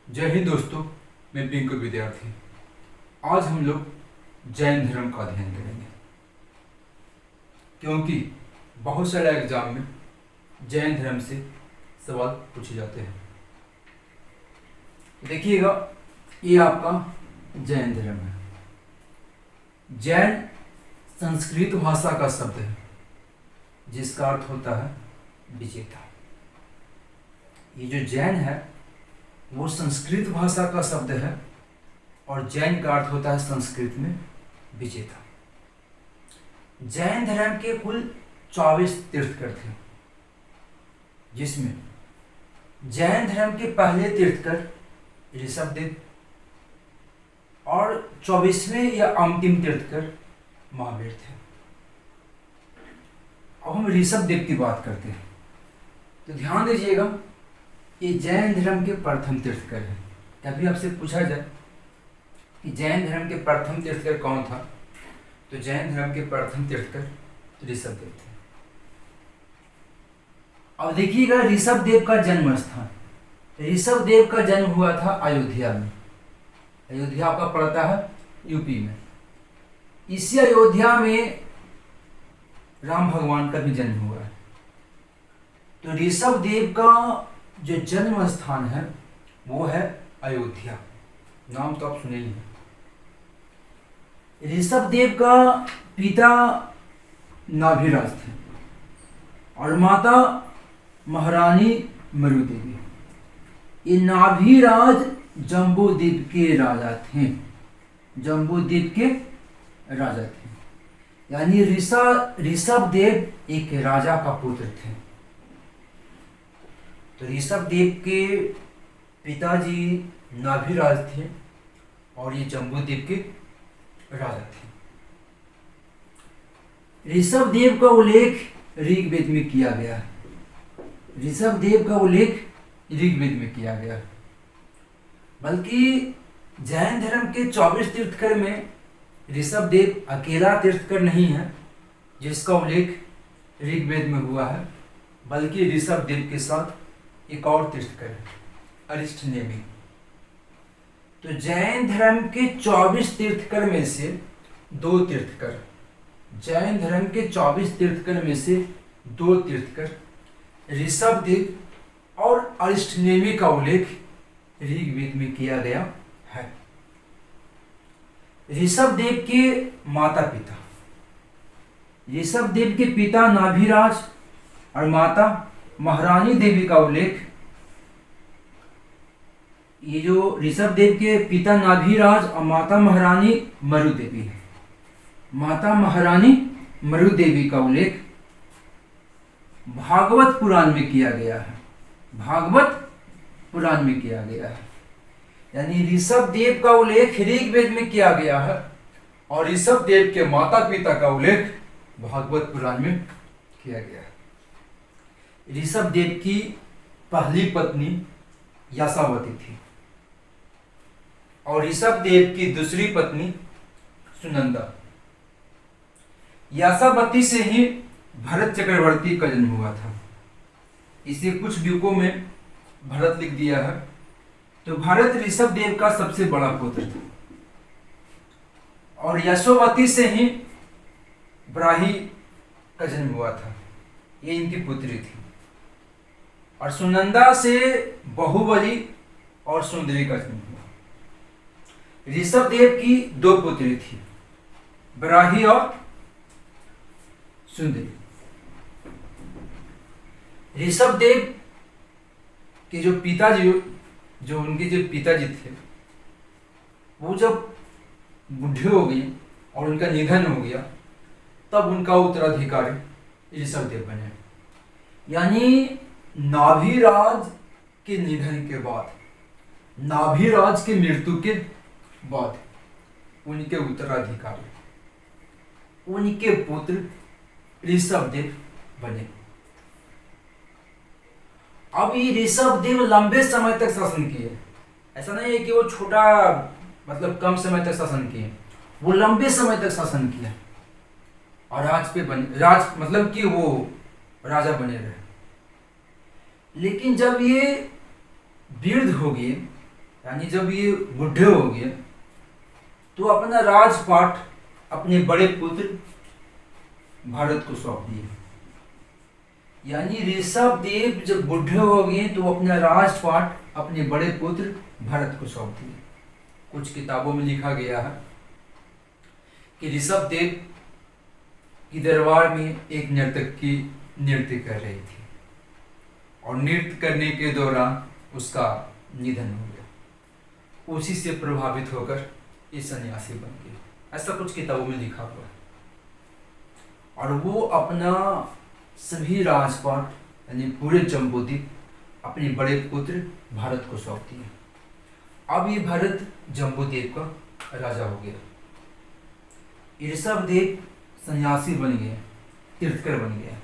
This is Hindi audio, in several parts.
जय हिंद दोस्तों, मैं पिंकू विद्यार्थी। आज हम लोग जैन धर्म का अध्ययन करेंगे, क्योंकि बहुत सारे एग्जाम में जैन धर्म से सवाल पूछे जाते हैं। देखिएगा, ये आपका जैन धर्म है। जैन संस्कृत भाषा का शब्द है जिसका अर्थ होता है विजेता। ये जो जैन है वो संस्कृत भाषा का शब्द है और जैन का अर्थ होता है संस्कृत में विजेता। जैन धर्म के कुल 24 तीर्थकर थे, जिसमें जैन धर्म के पहले तीर्थकर ऋषभदेव और 24वें या अंतिम तीर्थकर महावीर थे। अब हम ऋषभदेव की बात करते हैं, तो ध्यान दीजिएगा, ये जैन धर्म के प्रथम तीर्थकर है। कभी आपसे पूछा जाए कि जैन धर्म के प्रथम तीर्थकर कौन था, तो जैन धर्म के प्रथम तीर्थकर ऋषभदेव थे। अब देखिएगा, ऋषभदेव का जन्म स्थान, ऋषभदेव का जन्म हुआ था अयोध्या में। अयोध्या आपका पड़ता है यूपी में। इसी अयोध्या में राम भगवान का भी जन्म हुआ है। तो ऋषभदेव का जो जन्म स्थान है वो है अयोध्या। नाम तो आप सुने ही हैं। ऋषभदेव का पिता नाभिराज थे और माता महारानी मरु देवी। ये नाभिराज जम्बूद्वीप के राजा थे। जम्बूद्वीप के राजा थे, यानी ऋषभदेव एक राजा का पुत्र थे। तो ऋषभदेव के पिताजी नाभिराज थे और ये जम्बूद्वीप के राजा थे। ऋषभदेव का उल्लेख ऋग्वेद में किया गया है। ऋषभदेव का उल्लेख ऋग्वेद में किया गया है। बल्कि जैन धर्म के 24 तीर्थकर में ऋषभदेव अकेला तीर्थकर नहीं है जिसका उल्लेख ऋग्वेद में हुआ है, बल्कि ऋषभदेव के साथ एक और तीर्थकर है, अरिष्टनेमी। तो जैन धर्म के 24 तीर्थकर में से 2 तीर्थकर, जैन धर्म के 24 तीर्थकर में से 2 तीर्थकर ऋषभदेव और अरिष्टनेमी का उल्लेख ऋग्वेद में किया गया है। ऋषभदेव के माता पिता, ऋषभदेव के पिता नाभिराज और माता महारानी देवी का उल्लेख, ये जो ऋषभदेव के पिता नाभिराज और माता महारानी मरु देवी है, माता महारानी मरु देवी का उल्लेख भागवत पुराण में किया गया है। भागवत पुराण में किया गया है, यानी ऋषभदेव का उल्लेख ऋग्वेद में किया गया है और ऋषभदेव के माता पिता का उल्लेख भागवत पुराण में किया गया है। ऋषभदेव की पहली पत्नी यासावती थी और ऋषभदेव की दूसरी पत्नी सुनंदा। यासावती से ही भरत चक्रवर्ती का जन्म हुआ था। इसे कुछ युगों में भरत लिख दिया है। तो भरत ऋषभदेव का सबसे बड़ा पुत्र था और यशोवती से ही ब्राही का जन्म हुआ था, ये इनकी पुत्री थी। और सुनंदा से बहुबली और सुंदरी का जन्म हुआ। ऋषभदेव की 2 पुत्री थी, ब्राही और सुंदरी। ऋषभदेव के जो पिताजी, जो उनके जो पिताजी थे, वो जब बूढ़े हो गए और उनका निधन हो गया, तब उनका उत्तराधिकारी ऋषभदेव बने। यानी नाभिराज के निधन के बाद, नाभिराज की मृत्यु के बाद उनके उत्तराधिकारी, उनके पुत्र ऋषभदेव बने। अब ये ऋषभदेव लंबे समय तक शासन किए। ऐसा नहीं है कि वो छोटा मतलब कम समय तक शासन किए, वो लंबे समय तक शासन किया और राज पे बने, राज मतलब कि वो राजा बने रहे। लेकिन जब ये वृद्ध हो गए, यानी जब ये बूढ़े हो गए तो अपना राजपाट अपने बड़े पुत्र भरत को सौंप दिए। यानी ऋषभ देव जब बूढ़े हो गए तो अपना राजपाट अपने बड़े पुत्र भरत को सौंप दिए। कुछ किताबों में लिखा गया है कि ऋषभ देव की दरबार में एक नर्तकी नृत्य कर रही थी और नृत्य करने के दौरान उसका निधन हो गया। उसी से प्रभावित होकर ये सन्यासी बन गए, ऐसा कुछ किताबों में लिखा हुआ है। और वो अपना सभी राजपाट यानी पूरे जम्बूद्वीप अपने बड़े पुत्र भरत को सौंप दिए। अब ये भरत जम्बूद्वीप का राजा हो गया। ऋषभ देव सन्यासी बन गए, तीर्थकर बन गए।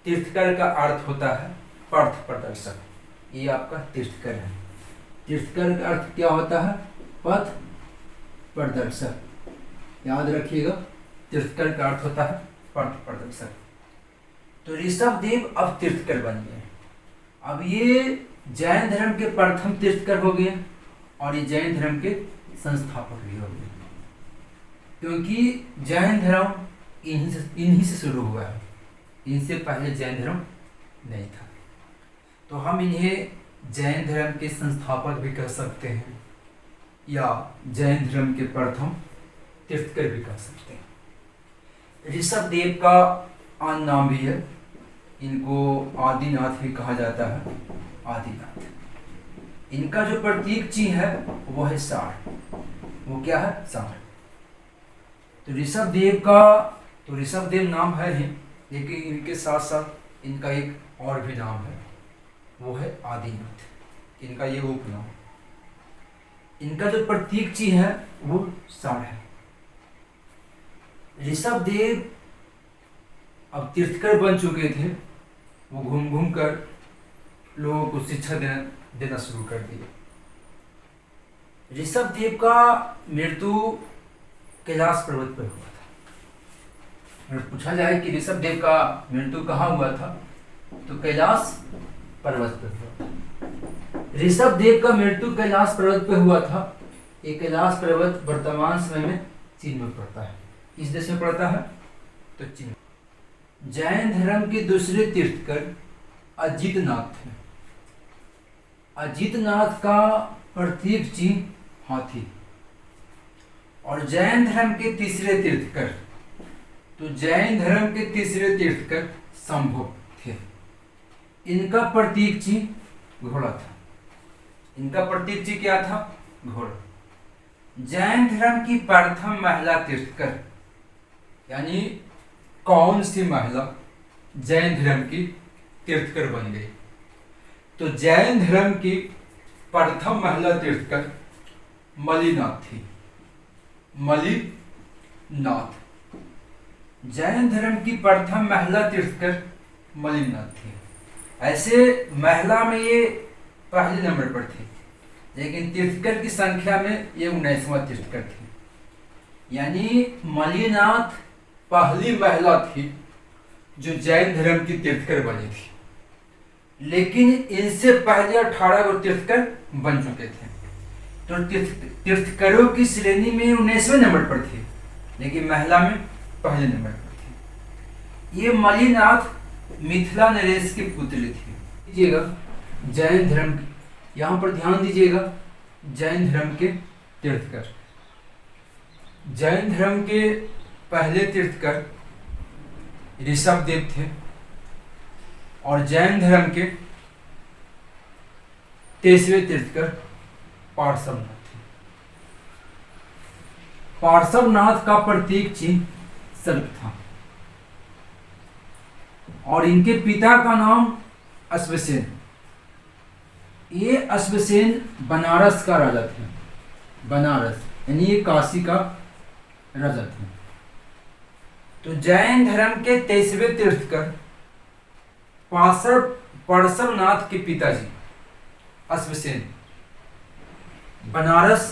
तीर्थकर का अर्थ होता है पथ प्रदर्शक। ये आपका तीर्थकर है। तीर्थकर का अर्थ क्या होता है? पथ प्रदर्शक। याद रखिएगा, तीर्थकर का अर्थ होता है पथ प्रदर्शक। तो ऋषभ देव अब तीर्थकर बन गए। अब ये जैन धर्म के प्रथम तीर्थकर हो गए और ये जैन धर्म के संस्थापक भी हो गए, क्योंकि जैन धर्म इन्हीं से शुरू हुआ है। इनसे पहले जैन धर्म नहीं था। तो हम इन्हें जैन धर्म के संस्थापक भी कह सकते हैं या जैन धर्म के प्रथम तीर्थकर भी कह सकते हैं। ऋषभ देव का अन्य नाम भी है, इनको आदिनाथ भी कहा जाता है। आदिनाथ। इनका जो प्रतीक चिन्ह है वो है साढ़। वो क्या है? साढ़। तो ऋषभ देव नाम है ही, लेकिन इनके साथ साथ इनका एक और भी नाम है, वो है आदिनाथ। इनका ये उपनाम। इनका जो प्रतीक चिन्ह है वो साढ़ है। ऋषभ देव अब तीर्थकर बन चुके थे। वो घूम घूम कर लोगों को शिक्षा देना शुरू कर दिया। ऋषभ देव का मृत्यु कैलाश पर्वत पर हुआ था। अगर पूछा जाए कि ऋषभ देव का मृत्यु कहाँ हुआ था, तो कैलाश पर्वत पर हुआ था। ऋषभ देव का मृत्यु कैलाश पर्वत पर हुआ था। ये कैलाश पर्वत वर्तमान समय में चीन में पड़ता है। किस देश में पड़ता है? तो चीन। जैन धर्म के दूसरे तीर्थकर अजितनाथ थे। अजितनाथ का प्रतीक चिन्ह हाथी। और जैन धर्म के तीसरे तीर्थकर, तो जैन धर्म के तीसरे तीर्थकर शंभु थे। इनका प्रतीक चिन्ह घोड़ा था। इनका प्रतीक चिन्ह क्या था? घोड़ा। जैन धर्म की प्रथम महिला तीर्थकर, यानी कौन सी महिला जैन धर्म की तीर्थकर बन गई? तो जैन धर्म की प्रथम महिला तीर्थकर मलिनाथ थी। मलिनाथ। जैन धर्म की प्रथम महिला तीर्थकर मलिनाथ थी। ऐसे महिला में ये पहले नंबर पर थी, लेकिन तीर्थकर की संख्या में ये 19वां तीर्थकर थी। यानी मलिनाथ पहली महिला थी जो जैन धर्म की तीर्थकर बनी थी, लेकिन इनसे पहले 18 गो तीर्थकर बन चुके थे। तो तीर्थकरों की श्रेणी में 19वें नंबर पर थी, लेकिन महिला में पहले नंबर पर थी। ये मलिनाथ मिथिला नरेश की पुत्री थी। दीजिएगा जैन धर्म, यहाँ पर ध्यान दीजिएगा, जैन धर्म के तीर्थकर। जैन धर्म के पहले तीर्थकर ऋषभ देव थे और जैन धर्म के 23वें तीर्थकर पार्श्वनाथ थे। पार्श्वनाथ का प्रतीक चिन्ह सर्प था और इनके पिता का नाम अश्वसेन। ये अश्वसेन बनारस का राजा थे। बनारस यानी ये काशी का राजा थे। तो जैन धर्म के 23वें तीर्थकर पार्श्वनाथ के पिताजी अश्वसेन बनारस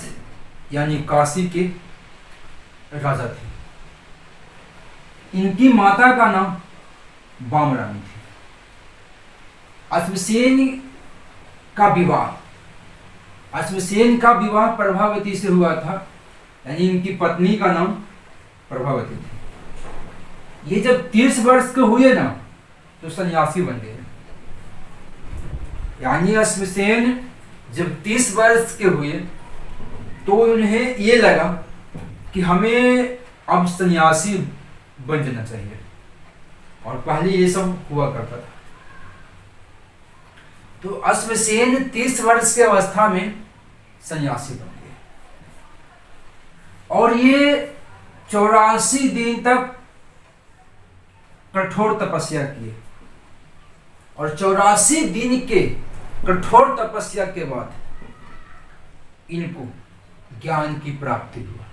यानी काशी के राजा थे। इनकी माता का नाम बामरानी थी। अश्वसेन का विवाह अश्वसेन का विवाह प्रभावती से हुआ था, यानी इनकी पत्नी का नाम प्रभावती थी। ये जब 30 वर्ष के हुए ना तो सन्यासी बन गए। यानी अश्वसेन जब 30 वर्ष के हुए तो उन्हें ये लगा कि हमें अब सन्यासी बन जाना चाहिए, और पहले ये सब हुआ करता था। तो अश्वसेन 30 वर्ष की अवस्था में सन्यासी बन गए, और ये 84 दिन तक कठोर तपस्या किए, और 84 दिन के कठोर तपस्या के बाद इनको ज्ञान की प्राप्ति हुआ।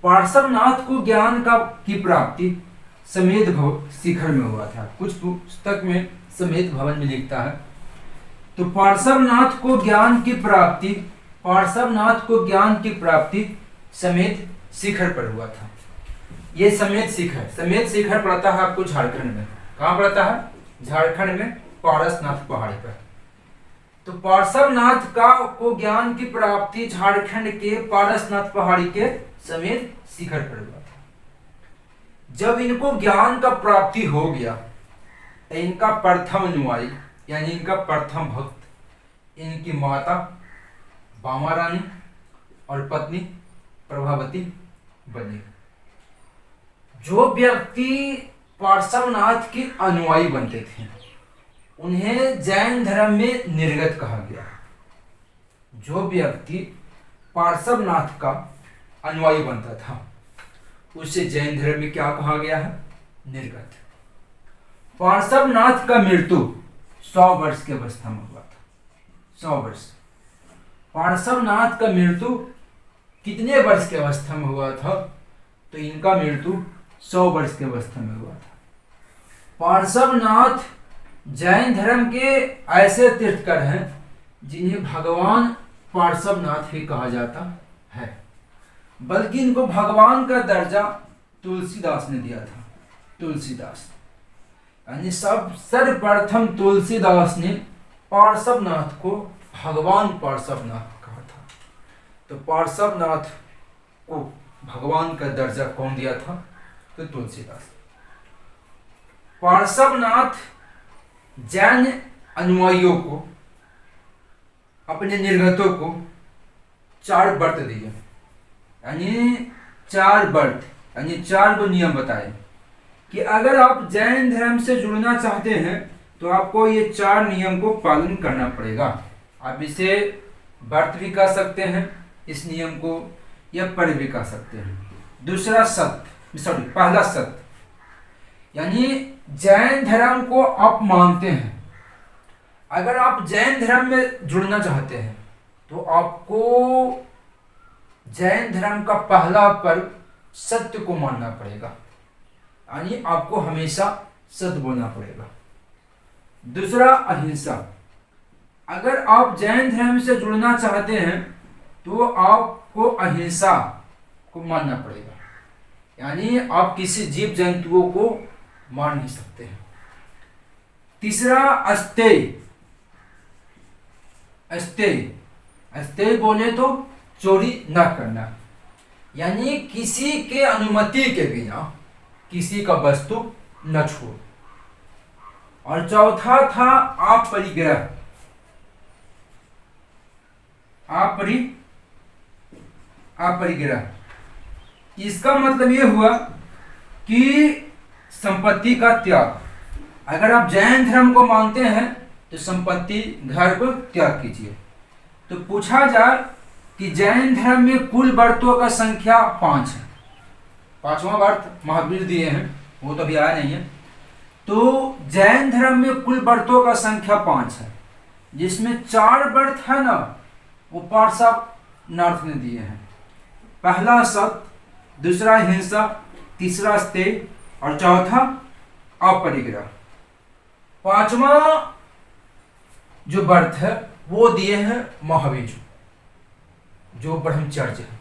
पार्श्वनाथ को ज्ञान की प्राप्ति समेत शिखर में हुआ था। कुछ पुस्तक में समेत भवन में लिखता है। तो पार्श्वनाथ को ज्ञान की प्राप्ति समेत शिखर पर हुआ था। ये समेत शिखर पड़ता है आपको झारखंड में। कहाँ पड़ता है? झारखंड में पारसनाथ पहाड़ी पर। तो पार्श्वनाथ को ज्ञान की प्राप्ति झारखंड के पारसनाथ पहाड़ी के समेत शिखर पर हुआ था। जब इनको ज्ञान का प्राप्ति हो गया तो इनका प्रथम अनुयायी यानी इनका प्रथम भक्त इनकी माता बामा रानी और पत्नी प्रभावती बनी। जो व्यक्ति पार्श्वनाथ के अनुयायी बनते थे उन्हें जैन धर्म में निर्गत कहा गया। जो व्यक्ति पार्श्वनाथ का अनुयायी बनता था उसे जैन धर्म में क्या कहा गया है? निर्गत। पार्श्वनाथ का मृत्यु 100 वर्ष की अवस्था में हुआ था। 100 वर्ष। पार्श्वनाथ का मृत्यु कितने वर्ष की अवस्था में हुआ था? तो इनका मृत्यु 100 वर्ष की अवस्था में हुआ था। पार्श्वनाथ जैन धर्म के ऐसे तीर्थकर हैं जिन्हें भगवान पार्श्वनाथ ही कहा जाता है, बल्कि इनको भगवान का दर्जा तुलसीदास ने दिया था। तुलसीदास यानी सर्वप्रथम तुलसीदास ने पार्श्वनाथ को भगवान पार्श्वनाथ कहा था। तो पार्श्वनाथ को भगवान का दर्जा कौन दिया था? तो तुलसीदास। पार्श्वनाथ जैन अनुयायियों को, अपने निर्गतों को 4 व्रत दिए, यानी 4 व्रत यानी 4 गो नियम बताए कि अगर आप जैन धर्म से जुड़ना चाहते हैं तो आपको ये 4 नियम को पालन करना पड़ेगा। आप इसे व्रत भी कह सकते हैं इस नियम को, या पर्व भी कह सकते हैं। पहला सत्य, यानी जैन धर्म को आप मानते हैं। अगर आप जैन धर्म में जुड़ना चाहते हैं तो आपको जैन धर्म का पहला पर्व सत्य को मानना पड़ेगा, यानी आपको हमेशा सत्य बोलना पड़ेगा। दूसरा, अहिंसा। अगर आप जैन धर्म से जुड़ना चाहते हैं तो आपको अहिंसा को मानना पड़ेगा, यानी आप किसी जीव जंतुओं को मार नहीं सकते हैं। तीसरा, अस्तेय बोले तो चोरी न करना, यानी किसी के अनुमति के बिना किसी का वस्तु न छोड़। और चौथा था अपरिग्रह। अपरिग्रह इसका मतलब ये हुआ कि संपत्ति का त्याग। अगर आप जैन धर्म को मानते हैं तो संपत्ति, घर को त्याग कीजिए। तो पूछा जाए कि जैन धर्म में कुल व्रतों का संख्या 5 है। 5वां व्रत महावीर दिए हैं, वो तो अभी आया नहीं है। तो जैन धर्म में कुल व्रतों का संख्या 5 है, जिसमें 4 व्रत है ना वो पार्श्वनाथ ने दिए हैं। पहला सत्य, दूसरा हिंसा, तीसरा स्तेय और चौथा अपरिग्रह। 5वां जो व्रत है वो दिए हैं महावीर जो ब्रह्मचर्य है।